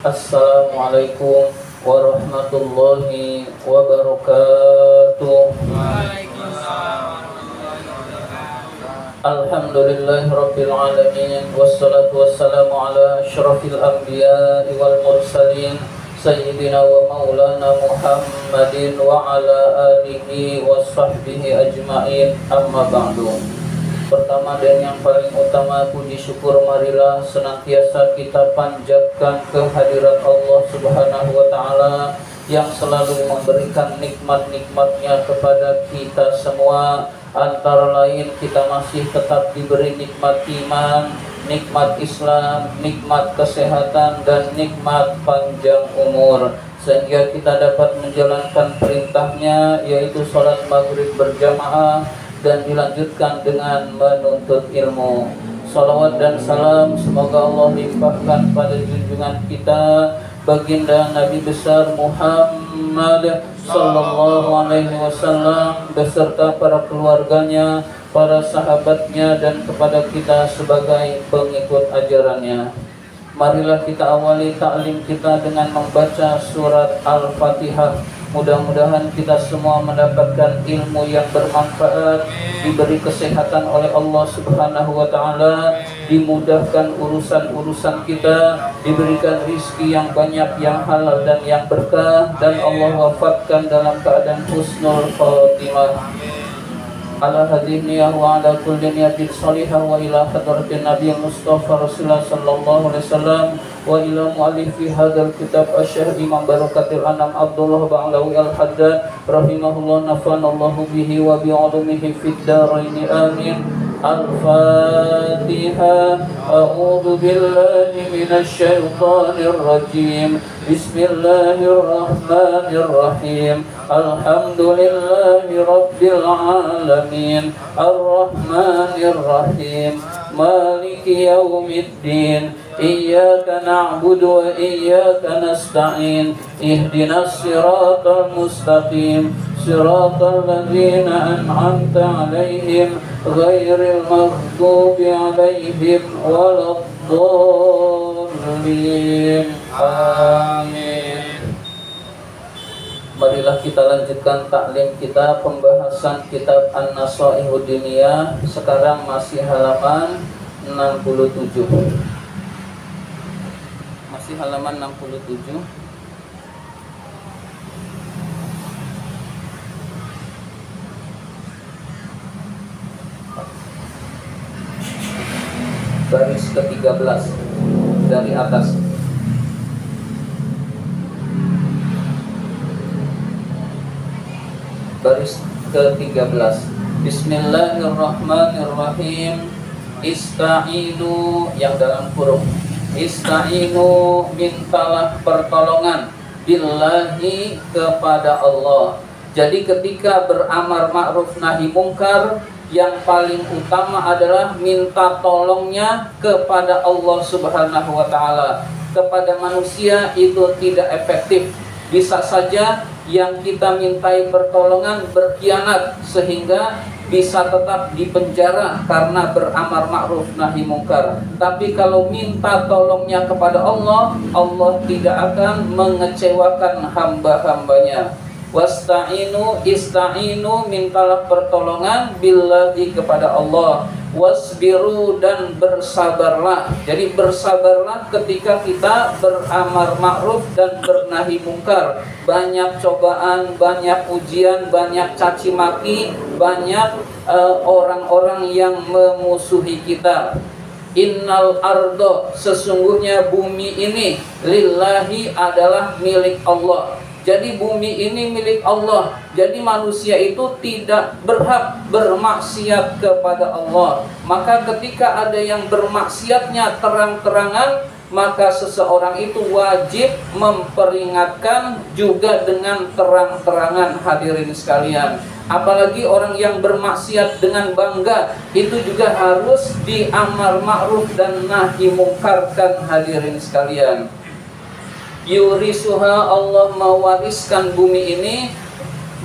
Assalamualaikum warahmatullahi wabarakatuh. Alhamdulillahirabbil alamin wassalatu wassalamu ala asyrafil anbiya'i wal mursalin sayyidina wa maulana Muhammadin wa ala alihi washabbihi ajmain, amma ba'du. Pertama dan yang paling utama, puji syukur marilah senantiasa kita panjatkan kehadirat Allah Subhanahu wa ta'ala yang selalu memberikan nikmat-nikmatnya kepada kita semua. Antara lain kita masih tetap diberi nikmat iman, nikmat Islam, nikmat kesehatan, dan nikmat panjang umur, sehingga kita dapat menjalankan perintahnya, yaitu sholat maghrib berjamaah dan dilanjutkan dengan menuntut ilmu. Salawat dan salam semoga Allah limpahkan pada junjungan kita baginda Nabi besar Muhammad sallallahu alaihi wasallam beserta para keluarganya, para sahabatnya, dan kepada kita sebagai pengikut ajarannya. Marilah kita awali ta'lim kita dengan membaca surat Al-Fatihah. Mudah-mudahan kita semua mendapatkan ilmu yang bermanfaat, diberi kesehatan oleh Allah Subhanahu wa ta'ala, dimudahkan urusan-urusan kita, diberikan rizki yang banyak, yang halal dan yang berkah, dan Allah wafatkan dalam keadaan husnul khotimah. Ala hadhihi niyah wa ala kulli niyatin salihah wa ila hadratin Nabi Mustafa Rasulullah sallallahu alaihi wasallam wa ila mu'allifi hadzal kitab asy-syekh Imam Barakatil Anam Abdullah Ba'lawi Al-Haddad rahimahullah, nafanallahu bihi wa bi 'ulumihi fid dharain amin. Al-Fatihah. A'udzu billahi minasy syaithanir rajim. Bismillahirrahmanirrahim. Alhamdulillahi rabbil alamin. Ar-Rahmanir-Rahim. Maliki yaumiddin. Iyyaka na'budu wa iyyaka nasta'in. Ihdinas siratal mustaqim. Siratal ladzina an'amta 'alaihim ghairil maghdubi 'alaihim waladdallin. Amin. Marilah kita lanjutkan taklim kita, pembahasan kitab An-Nasaihud Diniyah. Sekarang masih halaman 67. Masih halaman 67. Baris ke-13 dari atas. Baris ke-13. Bismillahirrahmanirrahim. Ista'inu, yang dalam kurung. Ista'inu, mintalah pertolongan, billahi, kepada Allah. Jadi ketika beramar ma'ruf nahi mungkar, yang paling utama adalah minta tolongnya kepada Allah Subhanahu wa ta'ala. Kepada manusia itu tidak efektif. Bisa saja yang kita mintai pertolongan berkhianat sehingga bisa tetap dipenjara karena beramar ma'ruf nahi mungkar. Tapi kalau minta tolongnya kepada Allah, Allah tidak akan mengecewakan hamba-hambanya. Wasta'inu, ista'inu, mintalah pertolongan billahi, kepada Allah. Wasbiru, dan bersabarlah. Jadi bersabarlah ketika kita beramar ma'ruf dan bernahi mungkar. Banyak cobaan, banyak ujian, banyak caci maki, banyak orang-orang yang memusuhi kita. Innal ardo, sesungguhnya bumi ini, lillahi, adalah milik Allah. Jadi bumi ini milik Allah. Jadi manusia itu tidak berhak bermaksiat kepada Allah. Maka ketika ada yang bermaksiatnya terang-terangan, maka seseorang itu wajib memperingatkan juga dengan terang-terangan, hadirin sekalian. Apalagi orang yang bermaksiat dengan bangga, itu juga harus diamar ma'ruf dan nahi mungkarkan, hadirin sekalian. Yurisuha, Allah mewariskan bumi ini,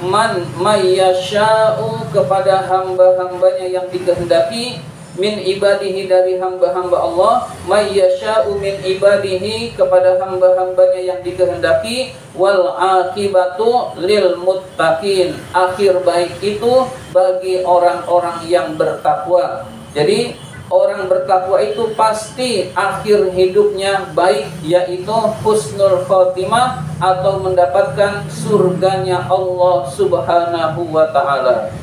man mayyasha'u, kepada hamba-hambanya yang dikehendaki, min ibadihi dari hamba-hamba Allah, may yasha'u min ibadihi kepada hamba-hambanya yang dikehendaki, wal akibatu lil muttaqin, akhir baik itu bagi orang-orang yang bertakwa. Jadi orang bertakwa itu pasti akhir hidupnya baik, yaitu husnul khotimah atau mendapatkan surganya Allah Subhanahu wa ta'ala.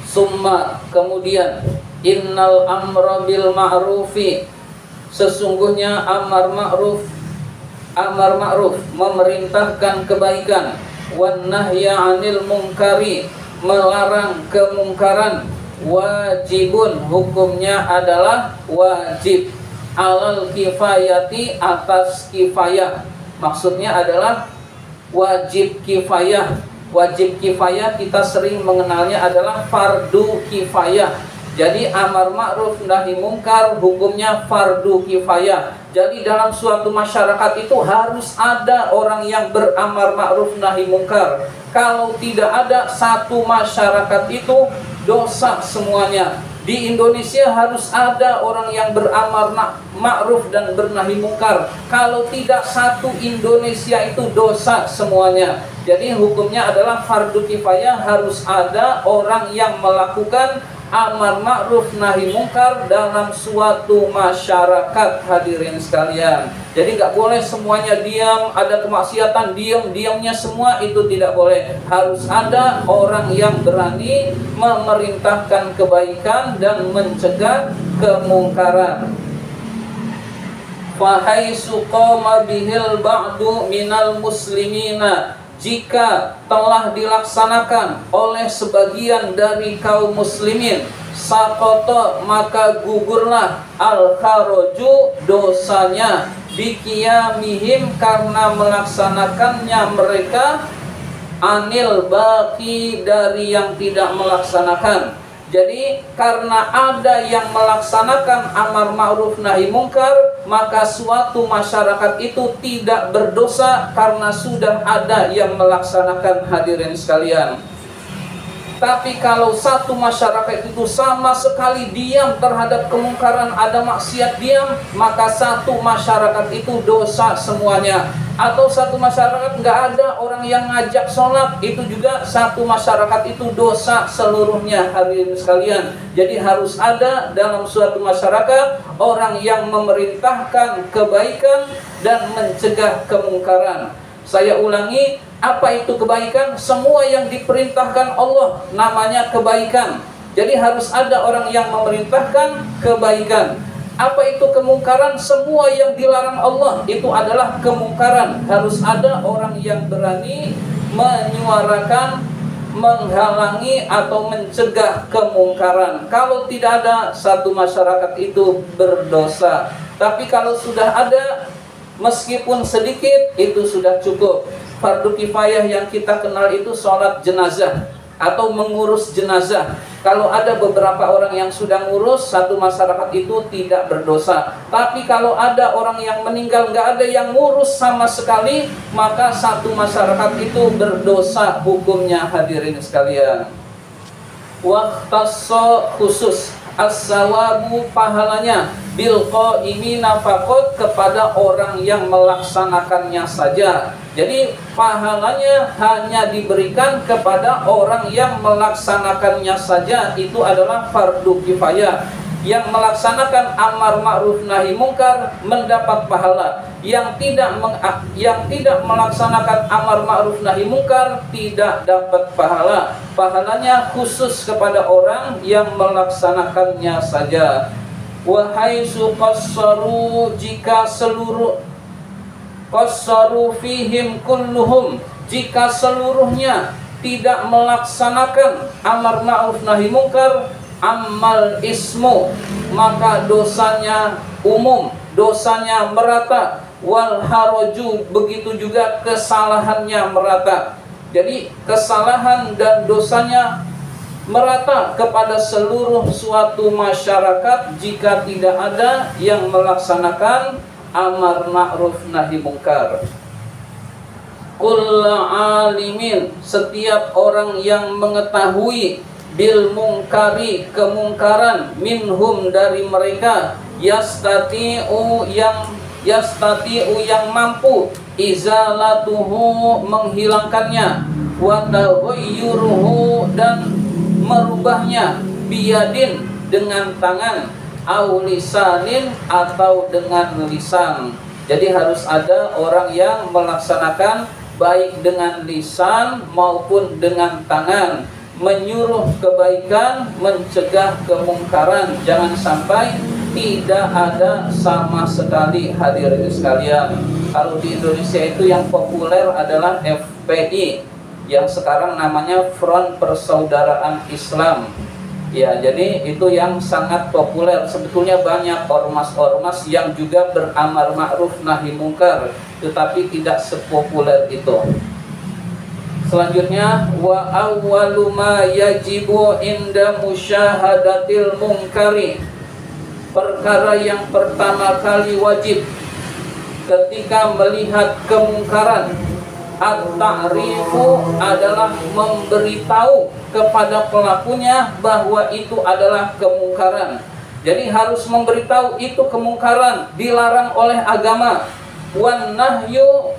Summa, kemudian, innal amra bil ma'rufi, sesungguhnya amar ma'ruf memerintahkan kebaikan, wan nahya 'anil munkari, melarang kemungkaran, wajibun, hukumnya adalah wajib, alal kifayati, atas kifayah. Maksudnya adalah wajib kifayah. Wajib kifayah kita sering mengenalnya adalah fardu kifayah. Jadi amar ma'ruf nahi mungkar hukumnya fardu kifayah. Jadi dalam suatu masyarakat itu harus ada orang yang beramar ma'ruf nahi mungkar. Kalau tidak ada, satu masyarakat itu dosa semuanya. Di Indonesia harus ada orang yang beramar ma'ruf dan bernahi mungkar. Kalau tidak, satu Indonesia itu dosa semuanya. Jadi hukumnya adalah fardu kifayah, harus ada orang yang melakukan amar ma'ruf nahi mungkar dalam suatu masyarakat, hadirin sekalian. Jadi nggak boleh semuanya diam, ada kemaksiatan diamnya semua, itu tidak boleh. Harus ada orang yang berani memerintahkan kebaikan dan mencegah kemungkaran. Fahaisu qama bihil ba'du minal muslimina, jika telah dilaksanakan oleh sebagian dari kaum muslimin, sakoto, maka gugurlah al-kharaju, dosanya, bikiyamihim, karena melaksanakannya mereka, anil baki, dari yang tidak melaksanakan. Jadi karena ada yang melaksanakan amar ma'ruf nahi mungkar, maka suatu masyarakat itu tidak berdosa karena sudah ada yang melaksanakan, hadirin sekalian. Tapi kalau satu masyarakat itu sama sekali diam terhadap kemungkaran, ada maksiat diam, maka satu masyarakat itu dosa semuanya. Atau satu masyarakat nggak ada orang yang ngajak sholat, itu juga satu masyarakat itu dosa seluruhnya, hadirin sekalian. Jadi harus ada dalam suatu masyarakat orang yang memerintahkan kebaikan dan mencegah kemungkaran. Saya ulangi, apa itu kebaikan? Semua yang diperintahkan Allah namanya kebaikan. Jadi harus ada orang yang memerintahkan kebaikan. Apa itu kemungkaran? Semua yang dilarang Allah itu adalah kemungkaran. Harus ada orang yang berani menyuarakan, menghalangi atau mencegah kemungkaran. Kalau tidak ada, satu masyarakat itu berdosa. Tapi kalau sudah ada, meskipun sedikit, itu sudah cukup. Fardu kifayah yang kita kenal itu sholat jenazah atau mengurus jenazah. Kalau ada beberapa orang yang sudah ngurus, satu masyarakat itu tidak berdosa. Tapi kalau ada orang yang meninggal, nggak ada yang ngurus sama sekali, maka satu masyarakat itu berdosa hukumnya, hadirin sekalian. Waqtasso, khusus, as-sawabu, pahalanya, bil qaimina faqat, kepada orang yang melaksanakannya saja. Jadi pahalanya hanya diberikan kepada orang yang melaksanakannya saja. Itu adalah fardu kifayah. Yang melaksanakan amar ma'ruf nahi mungkar mendapat pahala. Yang tidak melaksanakan amar ma'ruf nahi mungkar tidak dapat pahala. Pahalanya khusus kepada orang yang melaksanakannya saja. Wahai suqassaru, jika seluruh qassaru fihim kulluhum, jika seluruhnya tidak melaksanakan amar ma'ruf nahi mungkar, amal ismu, maka dosanya umum, dosanya merata, wal haraju, begitu juga kesalahannya merata. Jadi kesalahan dan dosanya merata kepada seluruh suatu masyarakat jika tidak ada yang melaksanakan amar ma'ruf nahi mungkar. Kullu alimin, setiap orang yang mengetahui bil mungkari, kemungkaran, minhum dari mereka, yastati'u yang mampu, izalatuhu menghilangkannya, wa taghayyuruhu dan merubahnya, biyadin dengan tangan, au lisanin atau dengan lisan. Jadi harus ada orang yang melaksanakan baik dengan lisan maupun dengan tangan, menyuruh kebaikan, mencegah kemungkaran. Jangan sampai tidak ada sama sekali, hadirin sekalian. Kalau di Indonesia itu yang populer adalah FPI, yang sekarang namanya Front Persaudaraan Islam. Ya, jadi itu yang sangat populer. Sebetulnya banyak ormas-ormas yang juga beramar ma'ruf nahi mungkar, tetapi tidak sepopuler itu. Selanjutnya, wa awwalu ma yajibu inda musyahadatil munkari, perkara yang pertama kali wajib ketika melihat kemungkaran, at-ta'rifu adalah memberitahu kepada pelakunya bahwa itu adalah kemungkaran. Jadi harus memberitahu itu kemungkaran, dilarang oleh agama. Wan nahyu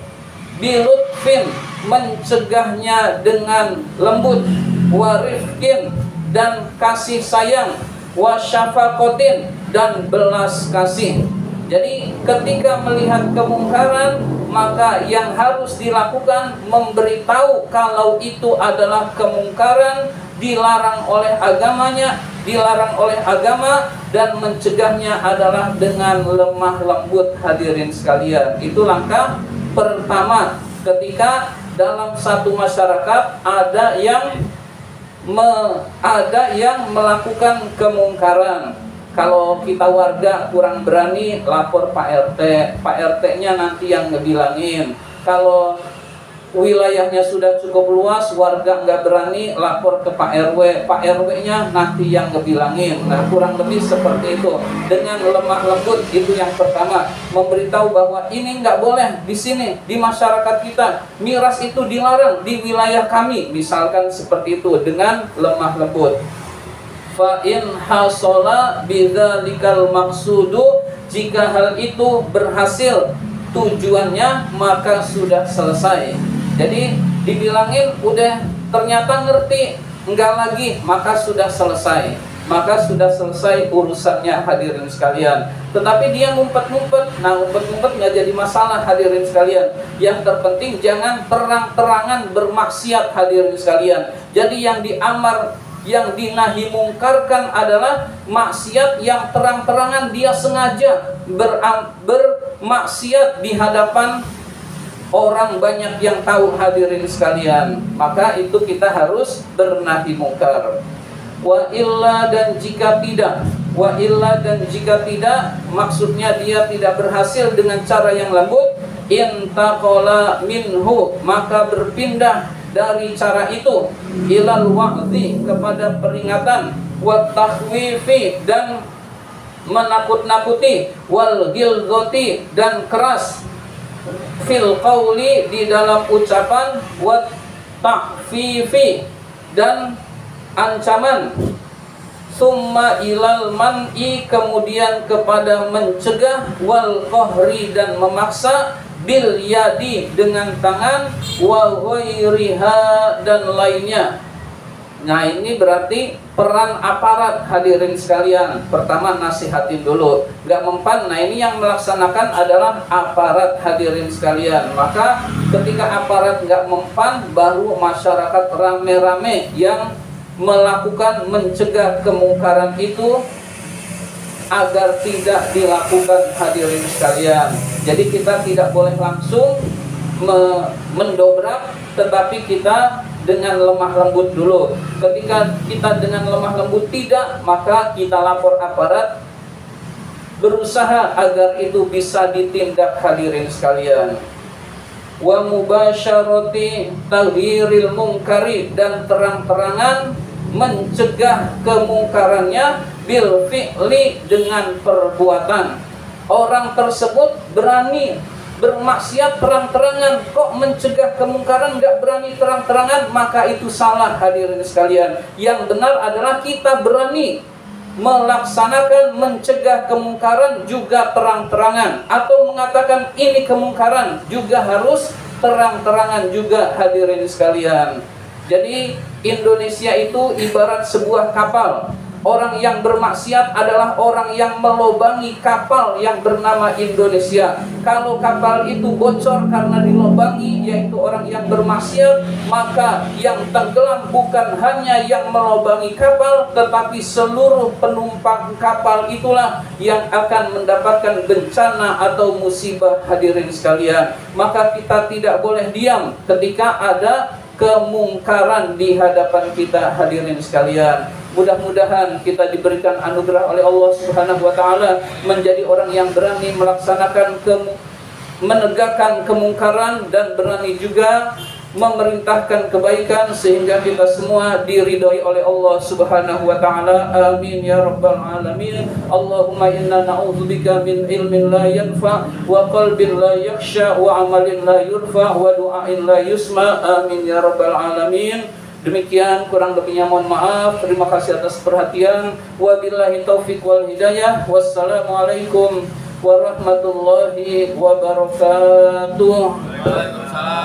bilutfin, mencegahnya dengan lembut, warifkin dan kasih sayang, wasyafaqatin dan belas kasih. Jadi ketika melihat kemungkaran, maka yang harus dilakukan memberitahu kalau itu adalah kemungkaran, dilarang oleh agamanya, dilarang oleh agama, dan mencegahnya adalah dengan lemah lembut, hadirin sekalian. Itu langkah pertama ketika dalam satu masyarakat ada yang melakukan kemungkaran. Kalau kita warga kurang berani, lapor Pak RT. Pak RT-nya nanti yang ngebilangin. Kalau wilayahnya sudah cukup luas, warga nggak berani, lapor ke Pak RW. Pak RW-nya nanti yang ngebilangin. Nah, kurang lebih seperti itu. Dengan lemah lembut, itu yang pertama. Memberitahu bahwa ini nggak boleh di sini, di masyarakat kita. Miras itu dilarang di wilayah kami. Misalkan seperti itu, dengan lemah lembut. Fa in hasala bidzalikal maqsudu, jika hal itu berhasil tujuannya, maka sudah selesai. Jadi dibilangin udah ternyata ngerti, enggak lagi, maka sudah selesai. Maka sudah selesai urusannya, hadirin sekalian. Tetapi dia ngumpet-ngumpet, nah ngumpet-ngumpet nggak jadi masalah, hadirin sekalian. Yang terpenting jangan terang-terangan bermaksiat, hadirin sekalian. Jadi yang diamar, yang dinahi mungkarkan adalah maksiat yang terang-terangan dia sengaja bermaksiat di hadapan orang banyak yang tahu, hadirin sekalian. Maka itu kita harus bernahi mungkar. Wa illa dan jika tidak, maksudnya dia tidak berhasil dengan cara yang lembut, intaqala minhu, maka berpindah dari cara itu, ilal wa'dhi, kepada peringatan, wa takhwifi dan menakut-nakuti, wal ghilzati dan keras, fil qawli di dalam ucapan, wa ta'fifi dan ancaman, summa ilal man'i kemudian kepada mencegah, wal qahri dan memaksa, bil yadi dengan tangan, wa ghairiha dan lainnya. Nah, ini berarti peran aparat, hadirin sekalian. Pertama nasihatin dulu, nggak mempan. Nah, ini yang melaksanakan adalah aparat, hadirin sekalian. Maka ketika aparat nggak mempan, baru masyarakat rame-rame yang melakukan mencegah kemungkaran itu agar tidak dilakukan, hadirin sekalian. Jadi kita tidak boleh langsung mendobrak, tetapi kita dengan lemah lembut dulu. Ketika kita dengan lemah lembut tidak, maka kita lapor aparat, berusaha agar itu bisa ditindak, hadirin sekalian. Wa mubasyarati taghyiril munkari, dan terang-terangan mencegah kemungkarannya, bil fi'li dengan perbuatan. Orang tersebut berani bermaksiat terang-terangan, kok mencegah kemungkaran nggak berani terang-terangan, maka itu salah hadirin sekalian. Yang benar adalah kita berani melaksanakan mencegah kemungkaran juga terang-terangan, atau mengatakan ini kemungkaran juga harus terang-terangan juga hadirin sekalian. Jadi Indonesia itu ibarat sebuah kapal. Orang yang bermaksiat adalah orang yang melobangi kapal yang bernama Indonesia. Kalau kapal itu bocor karena dilobangi, yaitu orang yang bermaksiat, maka yang tenggelam bukan hanya yang melobangi kapal, tetapi seluruh penumpang kapal itulah yang akan mendapatkan bencana atau musibah hadirin sekalian. Maka kita tidak boleh diam ketika ada kemungkaran di hadapan kita hadirin sekalian. Mudah-mudahan kita diberikan anugerah oleh Allah Subhanahu wa taala menjadi orang yang berani melaksanakan menegakkan kemungkaran dan berani juga memerintahkan kebaikan sehingga kita semua diridhoi oleh Allah Subhanahu wa taala. Amin ya rabbal alamin. Allahumma inna na'udzubika min ilmin la yanfa wa qalbin la yakhsha wa amalin la yurfa wa du'ain la yusma. Amin ya rabbal alamin. Demikian, kurang lebihnya mohon maaf. Terima kasih atas perhatian. Wabillahi taufiq wal hidayah. Wassalamualaikum warahmatullahi wabarakatuh. Waalaikumsalam.